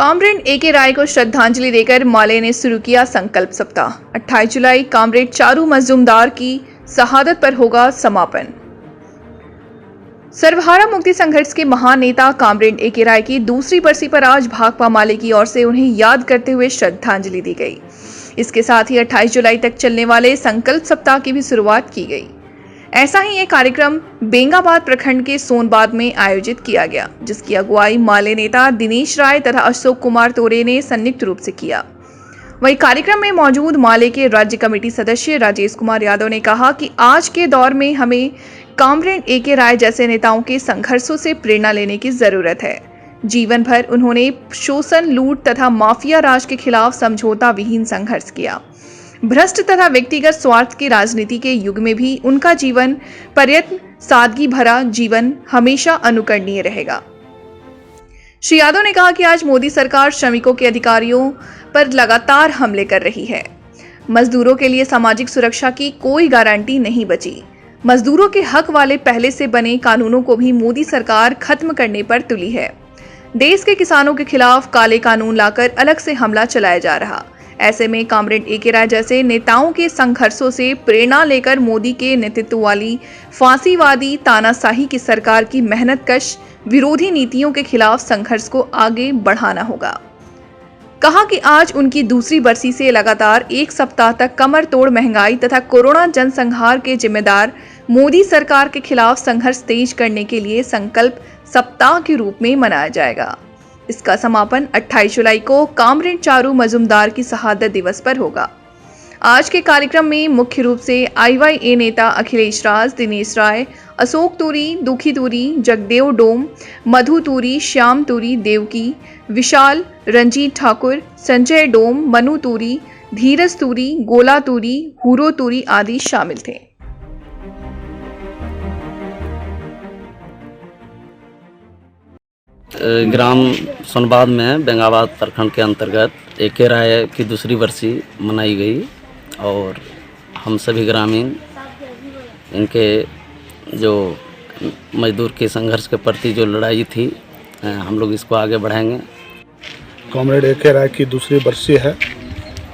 Comrade A K. राय को श्रद्धांजलि देकर माले ने शुरू किया संकल्प सप्ताह। 28 जुलाई कॉमरेड चारू मजूमदार की शहादत पर होगा समापन। सर्वहारा मुक्ति संघर्ष के महान नेता कॉमरेड ए.के. राय की दूसरी बरसी पर आज भाकपा माले की ओर से उन्हें याद करते हुए श्रद्धांजलि दी गई। इसके साथ ही 28 जुलाई तक चलने वाले संकल्प सप्ताह की भी शुरुआत की गई। ऐसा ही एक कार्यक्रम बेंगाबाद प्रखंड के सोनबाद में आयोजित किया गया, जिसकी अगुवाई माले नेता दिनेश राय तथा अशोक कुमार तोरे ने संयुक्त रूप से किया। वहीं कार्यक्रम में मौजूद माले के राज्य कमेटी सदस्य राजेश कुमार यादव ने कहा कि आज के दौर में हमें कॉमरेड ए.के. राय जैसे नेताओं के संघर्षों से प्रेरणा लेने की जरूरत है। जीवन भर उन्होंने शोषण, लूट तथा माफिया राज के खिलाफ समझौता विहीन संघर्ष किया। भ्रष्ट तथा व्यक्तिगत स्वार्थ की राजनीति के युग में भी उनका जीवन प्रयत्न, सादगी भरा जीवन हमेशा अनुकरणीय रहेगा। श्री यादव ने कहा कि आज मोदी सरकार श्रमिकों के अधिकारियों पर लगातार हमले कर रही है। मजदूरों के लिए सामाजिक सुरक्षा की कोई गारंटी नहीं बची। मजदूरों के हक वाले पहले से बने कानूनों को भी मोदी सरकार खत्म करने पर तुली है। देश के किसानों के खिलाफ काले कानून लाकर अलग से हमला चलाया जा रहा। ऐसे में कॉमरेड ए.के. राय जैसे नेताओं के संघर्षों से प्रेरणा लेकर मोदी के नेतृत्व वाली फांसीवादी तानाशाही की सरकार की मेहनतकश विरोधी नीतियों के खिलाफ संघर्ष को आगे बढ़ाना होगा। कहा कि आज उनकी दूसरी बरसी से लगातार एक सप्ताह तक कमर तोड़ महंगाई तथा कोरोना जनसंहार के जिम्मेदार मोदी सरकार के खिलाफ संघर्ष तेज करने के लिए संकल्प सप्ताह के रूप में मनाया जाएगा। इसका समापन 28 जुलाई को कॉमरेड चारू मजूमदार की शहादत दिवस पर होगा। आज के कार्यक्रम में मुख्य रूप से IYA नेता अखिलेश राज, दिनेश राय, अशोक तूरी, दुखी तूरी, जगदेव डोम, मधु तूरी, श्याम तूरी, देवकी, विशाल, रंजीत ठाकुर, संजय डोम, मनु तूरी, धीरज तूरी, गोला तूरी, हुरो तूरी आदि शामिल थे। ग्राम सोनबाद में बेंगाबाद प्रखंड के अंतर्गत ए.के. राय की दूसरी बरसी मनाई गई और हम सभी ग्रामीण इनके जो मजदूर के संघर्ष के प्रति जो लड़ाई थी, हम लोग इसको आगे बढ़ाएंगे। Comrade A K. राय की दूसरी बरसी है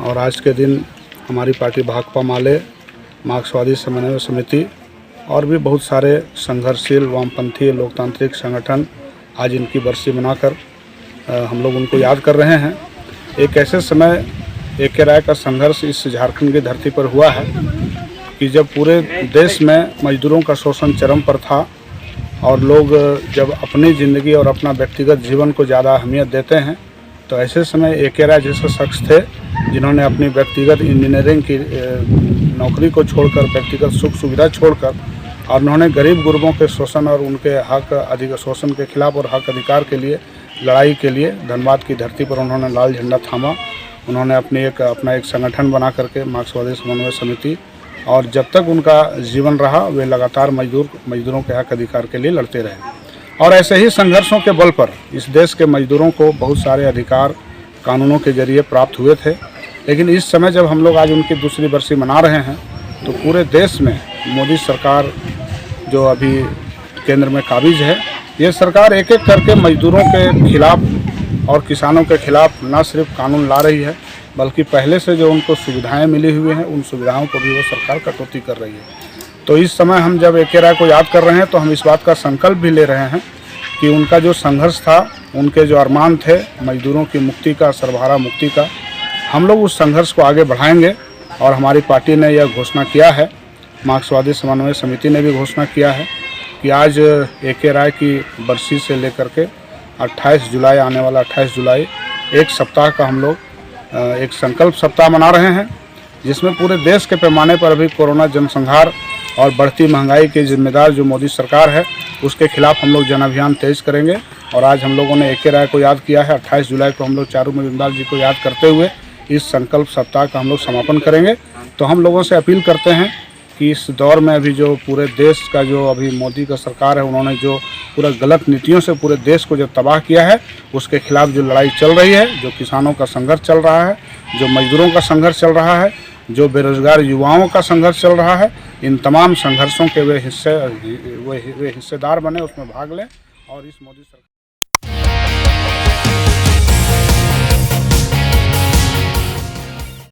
और आज के दिन हमारी पार्टी भाकपा माले, मार्क्सवादी समन्वय समिति और भी बहुत सारे संघर्षशील वामपंथी लोकतांत्रिक संगठन आज इनकी बरसी मनाकर हम लोग उनको याद कर रहे हैं। एक ऐसे समय ए.के. राय का संघर्ष इस झारखंड की धरती पर हुआ है कि जब पूरे देश में मजदूरों का शोषण चरम पर था और लोग जब अपनी ज़िंदगी और अपना व्यक्तिगत जीवन को ज़्यादा अहमियत देते हैं, तो ऐसे समय ए.के. राय जैसे शख्स थे जिन्होंने अपनी व्यक्तिगत इंजीनियरिंग की नौकरी को छोड़कर, व्यक्तिगत सुख सुविधा छोड़कर और उन्होंने गरीब गुरबों के शोषण और उनके हक अधिक शोषण के खिलाफ और हक अधिकार के लिए लड़ाई के लिए धनबाद की धरती पर उन्होंने लाल झंडा थामा। उन्होंने अपना एक संगठन बना करके मार्क्सवादी समन्वय समिति, और जब तक उनका जीवन रहा वे लगातार मजदूरों के हक अधिकार के लिए लड़ते रहे। और ऐसे ही संघर्षों के बल पर इस देश के मजदूरों को बहुत सारे अधिकार कानूनों के जरिए प्राप्त हुए थे। लेकिन इस समय जब हम लोग आज उनकी दूसरी बरसी मना रहे हैं, तो पूरे देश में मोदी सरकार जो अभी केंद्र में काबिज है, ये सरकार एक एक करके मजदूरों के खिलाफ और किसानों के खिलाफ न सिर्फ कानून ला रही है, बल्कि पहले से जो उनको सुविधाएं मिली हुई हैं उन सुविधाओं को भी वो सरकार कटौती कर रही है। तो इस समय हम जब ए.के. राय को याद कर रहे हैं, तो हम इस बात का संकल्प भी ले रहे हैं कि उनका जो संघर्ष था, उनके जो अरमान थे मजदूरों की मुक्ति का, सर्वहारा मुक्ति का, हम लोग उस संघर्ष को आगे बढ़ाएंगे। और हमारी पार्टी ने यह घोषणा किया है, मार्क्सवादी समन्वय समिति ने भी घोषणा किया है कि आज ए.के. राय की बरसी से लेकर के 28 जुलाई आने वाला 28 जुलाई एक सप्ताह का हम लोग एक संकल्प सप्ताह मना रहे हैं, जिसमें पूरे देश के पैमाने पर अभी कोरोना जनसंहार और बढ़ती महंगाई के जिम्मेदार जो मोदी सरकार है, उसके खिलाफ हम लोग जन अभियान तेज करेंगे। और आज हम लोगों ने ए.के. राय को याद किया है। 28 जुलाई को हम लोग चारू मजूमदार जी को याद करते हुए इस संकल्प सप्ताह का हम लोग समापन करेंगे। तो हम लोगों से अपील करते हैं कि इस दौर में अभी जो पूरे देश का जो अभी मोदी का सरकार है, उन्होंने जो पूरा गलत नीतियों से पूरे देश को जो तबाह किया है, उसके खिलाफ जो लड़ाई चल रही है, जो किसानों का संघर्ष चल रहा है, जो मजदूरों का संघर्ष चल रहा है, जो बेरोजगार युवाओं का संघर्ष चल रहा है, इन तमाम संघर्षों के वे हिस्सेदार बने, उसमें भाग लें और इस मोदी सरकार